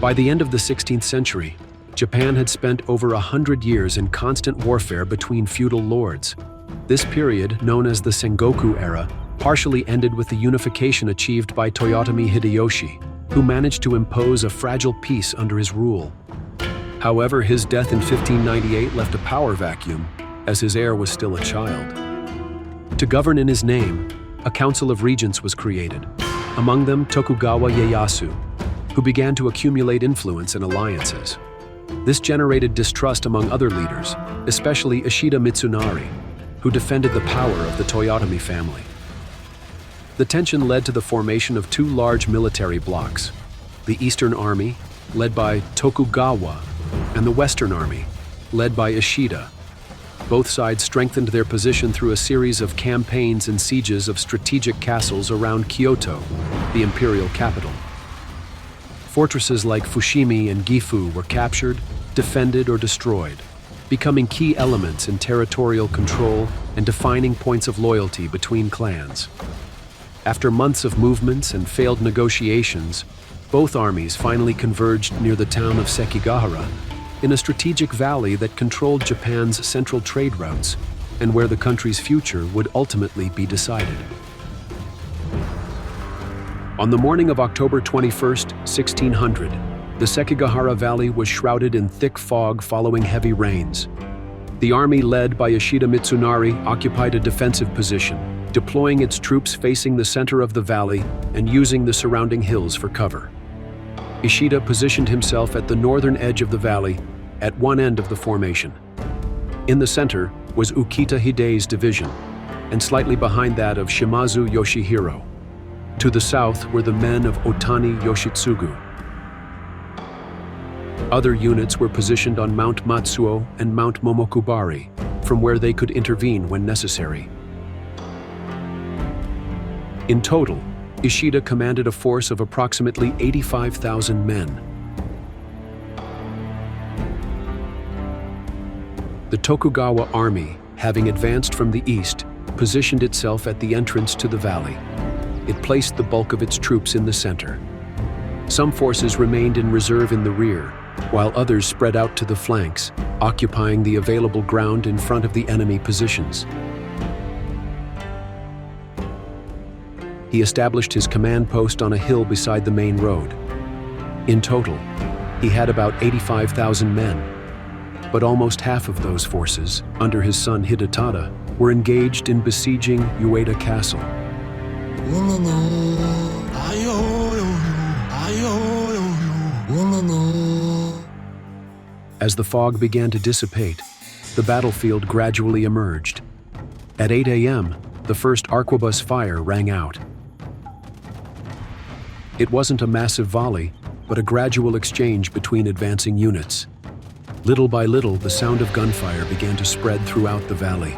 By the end of the 16th century, Japan had spent over 100 years in constant warfare between feudal lords. This period, known as the Sengoku era, partially ended with the unification achieved by Toyotomi Hideyoshi, who managed to impose a fragile peace under his rule. However, his death in 1598 left a power vacuum, as his heir was still a child. To govern in his name, a council of regents was created, among them Tokugawa Ieyasu, who began to accumulate influence and alliances. This generated distrust among other leaders, especially Ishida Mitsunari, who defended the power of the Toyotomi family. The tension led to the formation of two large military blocs, the Eastern Army, led by Tokugawa, and the Western Army, led by Ishida. Both sides strengthened their position through a series of campaigns and sieges of strategic castles around Kyoto, the imperial capital. Fortresses like Fushimi and Gifu were captured, defended, or destroyed, becoming key elements in territorial control and defining points of loyalty between clans. After months of movements and failed negotiations, both armies finally converged near the town of Sekigahara, in a strategic valley that controlled Japan's central trade routes and where the country's future would ultimately be decided. On the morning of October 21, 1600, the Sekigahara Valley was shrouded in thick fog following heavy rains. The army led by Ishida Mitsunari occupied a defensive position, deploying its troops facing the center of the valley and using the surrounding hills for cover. Ishida positioned himself at the northern edge of the valley, at one end of the formation. In the center was Ukita Hide's division, and slightly behind that of Shimazu Yoshihiro. To the south were the men of Otani Yoshitsugu. Other units were positioned on Mount Matsuo and Mount Momokubari, from where they could intervene when necessary. In total, Ishida commanded a force of approximately 85,000 men. The Tokugawa army, having advanced from the east, positioned itself at the entrance to the valley. It placed the bulk of its troops in the center. Some forces remained in reserve in the rear, while others spread out to the flanks, occupying the available ground in front of the enemy positions. He established his command post on a hill beside the main road. In total, he had about 85,000 men, but almost half of those forces, under his son Hidetada, were engaged in besieging Ueda Castle. As the fog began to dissipate, the battlefield gradually emerged. At 8 a.m., the first arquebus fire rang out. It wasn't a massive volley, but a gradual exchange between advancing units. Little by little, the sound of gunfire began to spread throughout the valley.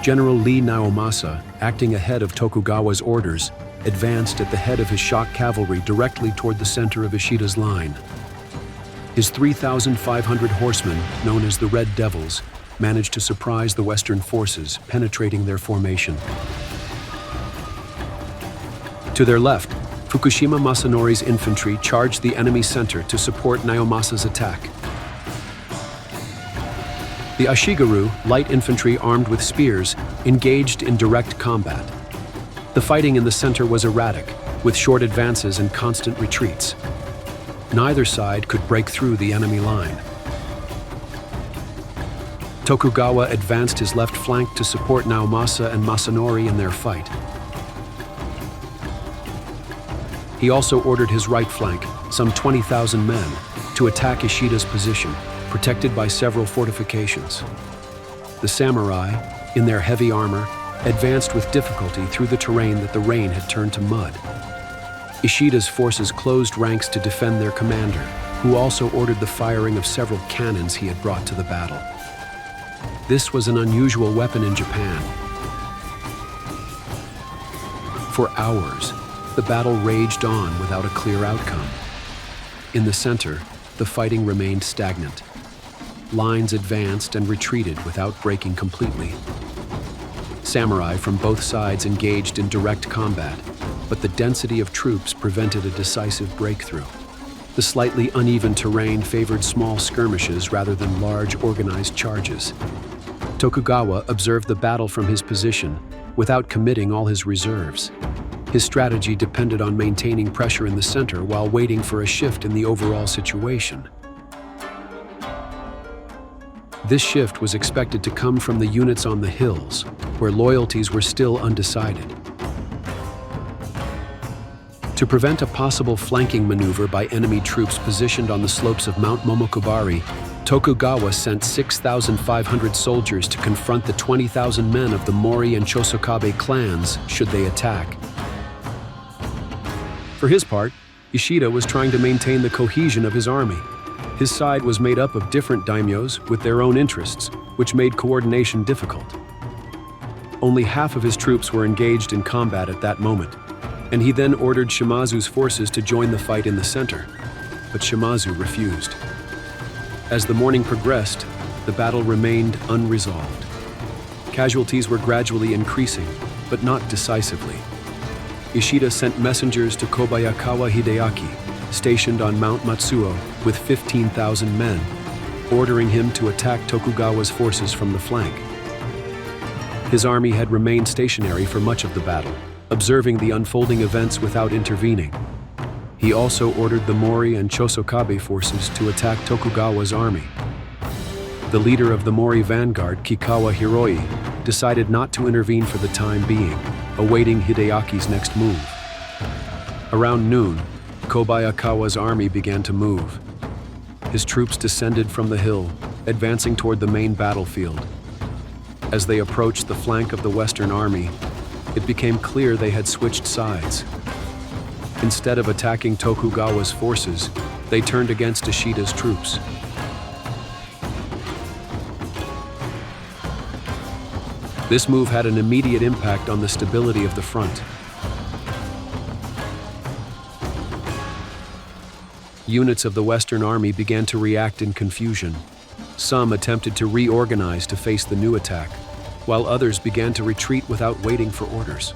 General Lee Naomasa, acting ahead of Tokugawa's orders, advanced at the head of his shock cavalry directly toward the center of Ishida's line. His 3,500 horsemen, known as the Red Devils, managed to surprise the Western forces, penetrating their formation. To their left, Fukushima Masanori's infantry charged the enemy center to support Naomasa's attack. The Ashigaru, light infantry armed with spears, engaged in direct combat. The fighting in the center was erratic, with short advances and constant retreats. Neither side could break through the enemy line. Tokugawa advanced his left flank to support Naomasa and Masanori in their fight. He also ordered his right flank, some 20,000 men, to attack Ishida's position, protected by several fortifications. The samurai, in their heavy armor, advanced with difficulty through the terrain that the rain had turned to mud. Ishida's forces closed ranks to defend their commander, who also ordered the firing of several cannons he had brought to the battle. This was an unusual weapon in Japan. For hours, the battle raged on without a clear outcome. In the center, the fighting remained stagnant. Lines advanced and retreated without breaking completely. Samurai from both sides engaged in direct combat, but the density of troops prevented a decisive breakthrough. The slightly uneven terrain favored small skirmishes rather than large organized charges. Tokugawa observed the battle from his position without committing all his reserves. His strategy depended on maintaining pressure in the center while waiting for a shift in the overall situation. This shift was expected to come from the units on the hills, where loyalties were still undecided. To prevent a possible flanking maneuver by enemy troops positioned on the slopes of Mount Momokubari, Tokugawa sent 6,500 soldiers to confront the 20,000 men of the Mori and Chosokabe clans should they attack. For his part, Ishida was trying to maintain the cohesion of his army. His side was made up of different daimyos with their own interests, which made coordination difficult. Only half of his troops were engaged in combat at that moment, and he then ordered Shimazu's forces to join the fight in the center, but Shimazu refused. As the morning progressed, the battle remained unresolved. Casualties were gradually increasing, but not decisively. Ishida sent messengers to Kobayakawa Hideaki, stationed on Mount Matsuo with 15,000 men, ordering him to attack Tokugawa's forces from the flank. His army had remained stationary for much of the battle, observing the unfolding events without intervening. He also ordered the Mori and Chosokabe forces to attack Tokugawa's army. The leader of the Mori vanguard, Kikawa Hiroi, decided not to intervene for the time being, awaiting Hideaki's next move. Around noon, Kobayakawa's army began to move. His troops descended from the hill, advancing toward the main battlefield. As they approached the flank of the Western Army, it became clear they had switched sides. Instead of attacking Tokugawa's forces, they turned against Ishida's troops. This move had an immediate impact on the stability of the front. Units of the Western Army began to react in confusion. Some attempted to reorganize to face the new attack, while others began to retreat without waiting for orders.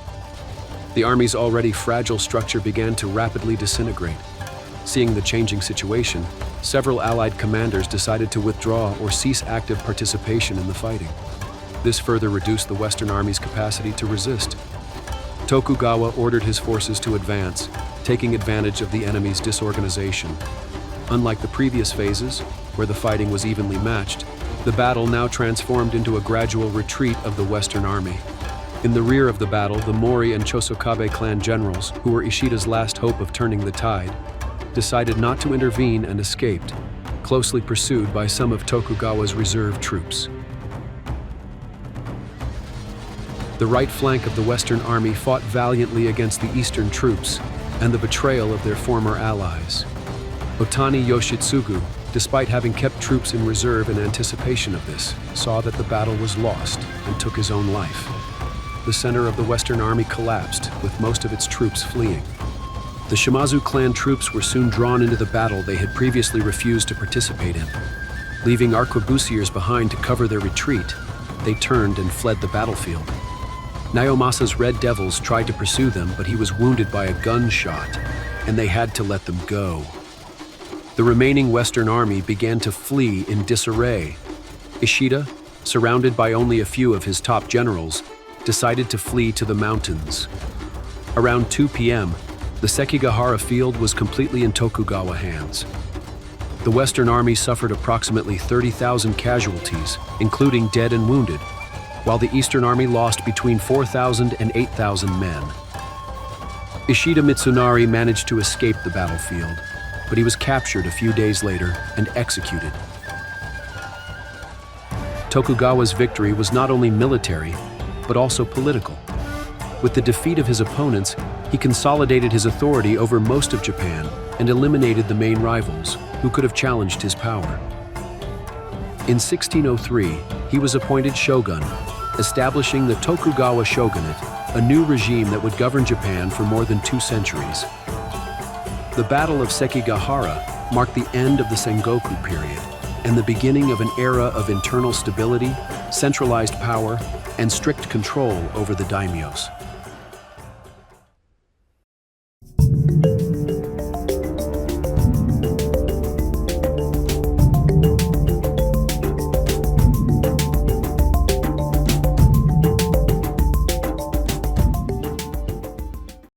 The army's already fragile structure began to rapidly disintegrate. Seeing the changing situation, several Allied commanders decided to withdraw or cease active participation in the fighting. This further reduced the Western Army's capacity to resist. Tokugawa ordered his forces to advance, taking advantage of the enemy's disorganization. Unlike the previous phases, where the fighting was evenly matched, the battle now transformed into a gradual retreat of the Western Army. In the rear of the battle, the Mori and Chosokabe clan generals, who were Ishida's last hope of turning the tide, decided not to intervene and escaped, closely pursued by some of Tokugawa's reserve troops. The right flank of the Western Army fought valiantly against the Eastern troops and the betrayal of their former allies. Otani Yoshitsugu, despite having kept troops in reserve in anticipation of this, saw that the battle was lost and took his own life. The center of the Western Army collapsed, with most of its troops fleeing. The Shimazu clan troops were soon drawn into the battle they had previously refused to participate in. Leaving arquebusiers behind to cover their retreat, they turned and fled the battlefield. Naomasa's Red Devils tried to pursue them, but he was wounded by a gunshot, and they had to let them go. The remaining Western Army began to flee in disarray. Ishida, surrounded by only a few of his top generals, decided to flee to the mountains. Around 2 p.m., the Sekigahara field was completely in Tokugawa hands. The Western Army suffered approximately 30,000 casualties, including dead and wounded, while the Eastern Army lost between 4,000 and 8,000 men. Ishida Mitsunari managed to escape the battlefield, but he was captured a few days later and executed. Tokugawa's victory was not only military, but also political. With the defeat of his opponents, he consolidated his authority over most of Japan and eliminated the main rivals, who could have challenged his power. In 1603, he was appointed shogun, establishing the Tokugawa shogunate, a new regime that would govern Japan for more than 2 centuries. The Battle of Sekigahara marked the end of the Sengoku period and the beginning of an era of internal stability, centralized power, and strict control over the daimyos.